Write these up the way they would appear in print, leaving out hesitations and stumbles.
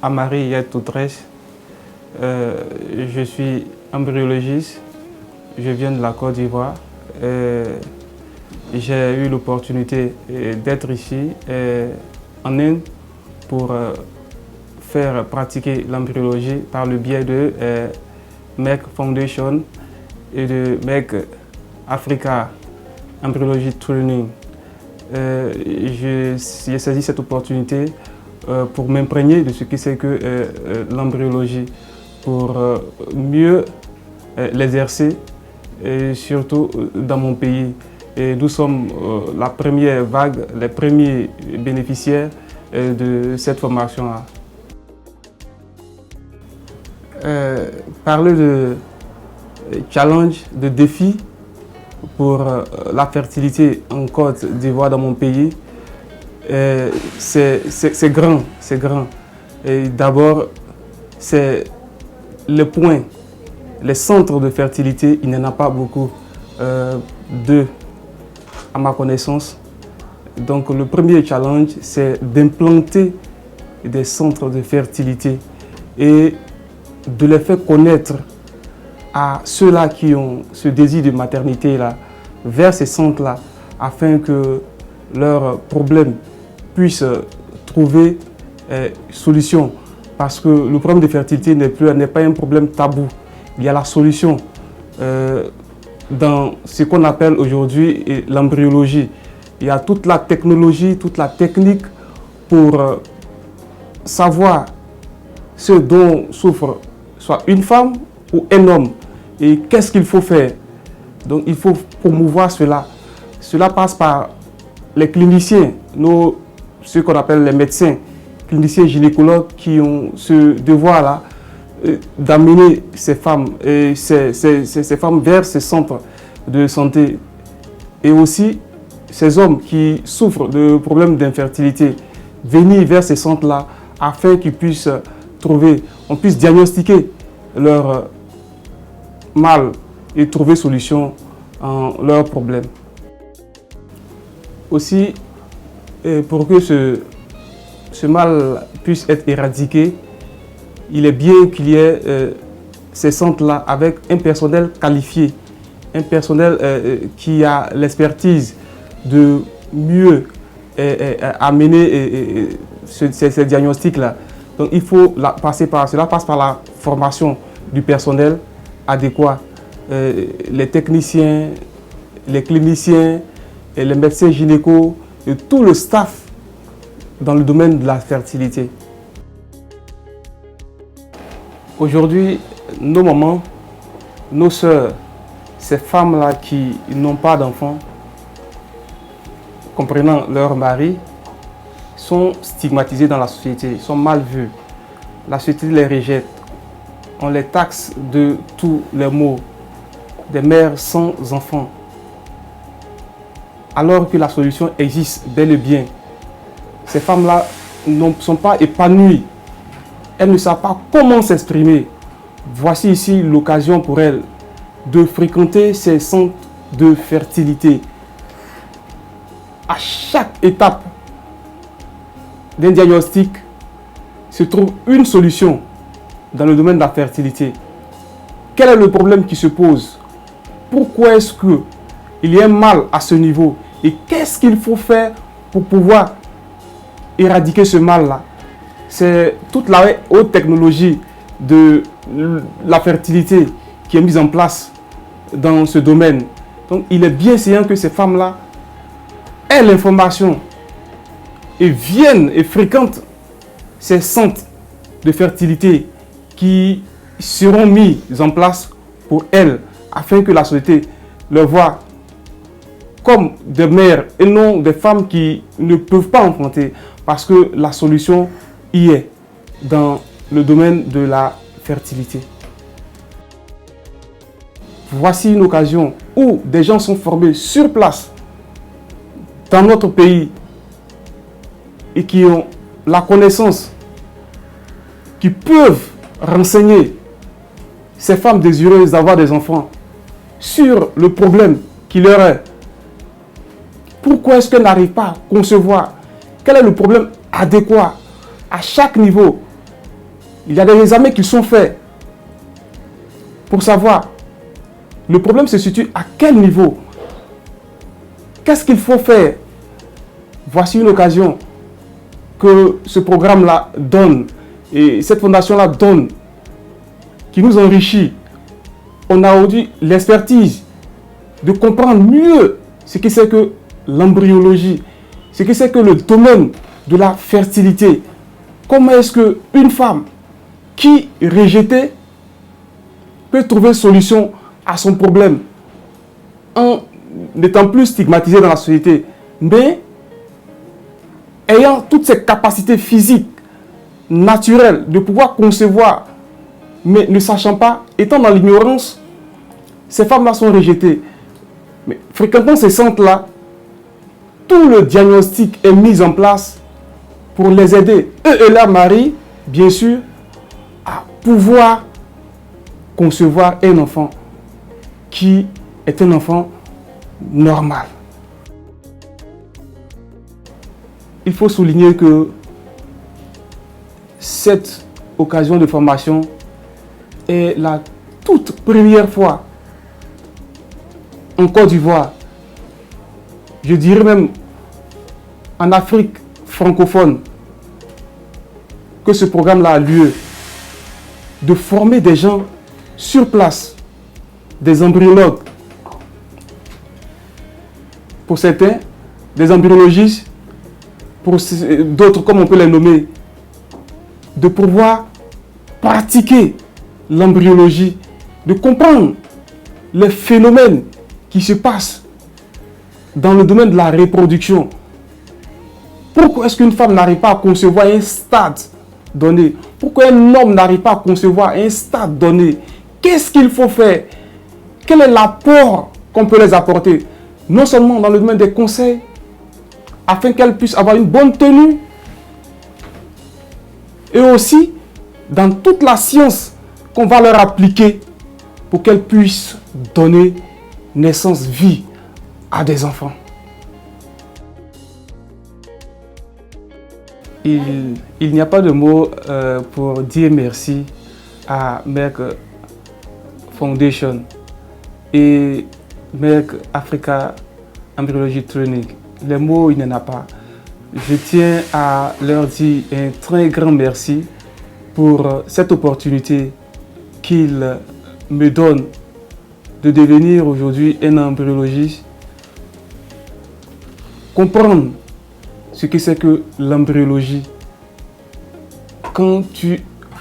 Amari Yetoutres. Je suis embryologiste. Je viens de la Côte d'Ivoire. J'ai eu l'opportunité d'être ici en Inde pour faire pratiquer l'embryologie par le biais de MEC Foundation et de MEC Africa Embryology Training. J'ai saisi cette opportunité pour m'imprégner de ce que c'est que l'embryologie, pour mieux l'exercer, et surtout dans mon pays. Et nous sommes la première vague, les premiers bénéficiaires de cette formation-là. Parler de challenge, de défis pour la fertilité en Côte d'Ivoire, dans mon pays, c'est grand, c'est grand. Et d'abord, c'est le point, les centres de fertilité, il n'y en a pas beaucoup, deux à ma connaissance. Donc le premier challenge, c'est d'implanter des centres de fertilité et de les faire connaître à ceux-là qui ont ce désir de maternité-là, vers ces centres-là, afin que leurs problèmes puissent trouver solution. Parce que le problème de fertilité n'est pas un problème tabou. Il y a la solution dans ce qu'on appelle aujourd'hui l'embryologie. Il y a toute la technologie, toute la technique pour savoir ce dont souffre soit une femme ou un homme et qu'est-ce qu'il faut faire. Donc il faut promouvoir cela. Cela passe par les cliniciens, ceux qu'on appelle les médecins, cliniciens gynécologues qui ont ce devoir-là d'amener ces femmes vers ces centres de santé, et aussi ces hommes qui souffrent de problèmes d'infertilité, venir vers ces centres-là afin qu'ils puissent on puisse diagnostiquer leur mal et trouver solution à leurs problèmes. Aussi, pour que ce mal puisse être éradiqué, il est bien qu'il y ait ces centres-là avec un personnel qualifié, un personnel qui a l'expertise de mieux amener ces diagnostics-là. Donc il faut passer par cela, passe par la formation du personnel adéquat, les techniciens, les cliniciens, et les médecins gynécos et tout le staff dans le domaine de la fertilité. Aujourd'hui, nos mamans, nos sœurs, ces femmes-là qui n'ont pas d'enfants, comprenant leur mari, sont stigmatisées dans la société, sont mal vues. La société les rejette. On les taxe de tous les maux, des mères sans enfants. Alors que la solution existe bel et bien. Ces femmes-là ne sont pas épanouies. Elles ne savent pas comment s'exprimer. Voici ici l'occasion pour elles de fréquenter ces centres de fertilité. À chaque étape d'un diagnostic se trouve une solution dans le domaine de la fertilité. Quel est le problème qui se pose? Pourquoi est-ce qu'il y a un mal à ce niveau? Et qu'est-ce qu'il faut faire pour pouvoir éradiquer ce mal-là? C'est toute la haute technologie de la fertilité qui est mise en place dans ce domaine. Donc il est bien séant que ces femmes-là aient l'information et viennent et fréquentent ces centres de fertilité qui seront mis en place pour elles, afin que la société leur voit comme des mères et non des femmes qui ne peuvent pas enfanter, parce que la solution y est dans le domaine de la fertilité. Voici une occasion où des gens sont formés sur place dans notre pays et qui ont la connaissance, qui peuvent renseigner ces femmes désireuses d'avoir des enfants sur le problème qui leur est. Pourquoi est-ce qu'elles n'arrivent pas à concevoir? Quel est le problème adéquat à chaque niveau? Il y a des examens qui sont faits pour savoir. Le problème se situe à quel niveau? Qu'est-ce qu'il faut faire? Voici une occasion que ce programme-là donne et cette fondation-là donne, qui nous enrichit. On a aujourd'hui l'expertise de comprendre mieux ce que c'est que l'embryologie, ce que c'est que le domaine de la fertilité. Comment est-ce qu'une femme qui est rejetée peut trouver solution à son problème en n'étant plus stigmatisée dans la société, mais ayant toutes ses capacités physiques, naturelles, de pouvoir concevoir, mais ne sachant pas, étant dans l'ignorance, ces femmes-là sont rejetées. Mais fréquentant ces centres-là, tout le diagnostic est mis en place pour les aider, eux et leur mari, bien sûr, à pouvoir concevoir un enfant qui est un enfant normal. Il faut souligner que cette occasion de formation est la toute première fois en Côte d'Ivoire, je dirais même en Afrique francophone, que ce programme-là a lieu, de former des gens sur place, des embryologues, pour certains, des embryologistes, pour d'autres, comme on peut les nommer, de pouvoir pratiquer l'embryologie, de comprendre les phénomènes qui se passent dans le domaine de la reproduction. Pourquoi est-ce qu'une femme n'arrive pas à concevoir un stade donné? Pourquoi un homme n'arrive pas à concevoir un stade donné? Qu'est-ce qu'il faut faire? Quel est l'apport qu'on peut les apporter? Non seulement dans le domaine des conseils, afin qu'elles puissent avoir une bonne tenue, et aussi dans toute la science qu'on va leur appliquer pour qu'elles puissent donner naissance, vie à des enfants. Il n'y a pas de mots pour dire merci à Merck Foundation et Merck Africa Embryology Training. Les mots, il n'y en a pas. Je tiens à leur dire un très grand merci pour cette opportunité qu'ils me donnent de devenir aujourd'hui un embryologiste, comprendre ce que c'est que l'embryologie.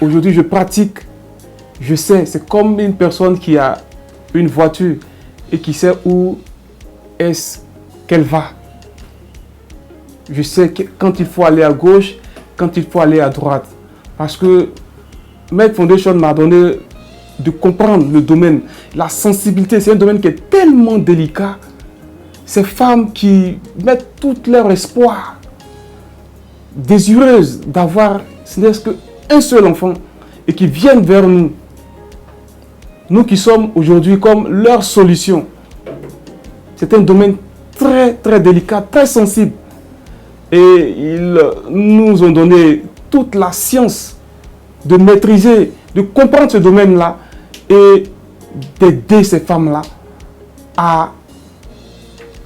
Aujourd'hui je pratique, je sais, c'est comme une personne qui a une voiture et qui sait où est-ce qu'elle va. Je sais quand il faut aller à gauche, quand il faut aller à droite. Parce que Merck Foundation m'a donné de comprendre le domaine, la sensibilité. C'est un domaine qui est tellement délicat. Ces femmes qui mettent tout leur espoir, désireuses d'avoir, ce n'est qu'un seul enfant, et qui viennent vers nous. Nous qui sommes aujourd'hui comme leur solution. C'est un domaine très très délicat, très sensible. Et ils nous ont donné toute la science de maîtriser, de comprendre ce domaine-là et d'aider ces femmes-là à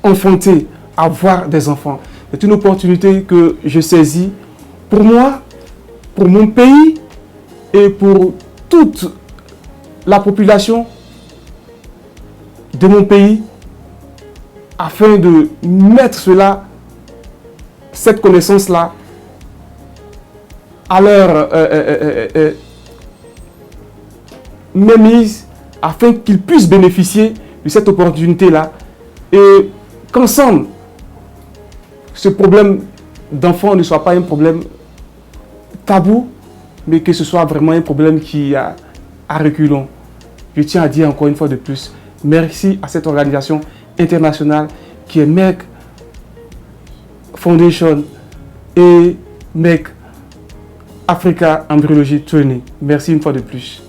enfanter, à avoir des enfants. C'est une opportunité que je saisis pour moi, pour mon pays et pour toute la population de mon pays afin de mettre cette connaissance-là à leur mainmise afin qu'ils puissent bénéficier de cette opportunité-là et qu'ensemble, ce problème d'enfant ne soit pas un problème tabou, mais que ce soit vraiment un problème qui a à reculons. Je tiens à dire encore une fois de plus, merci à cette organisation internationale qui est Merck Foundation et Merck Africa Embryology Training. Merci une fois de plus.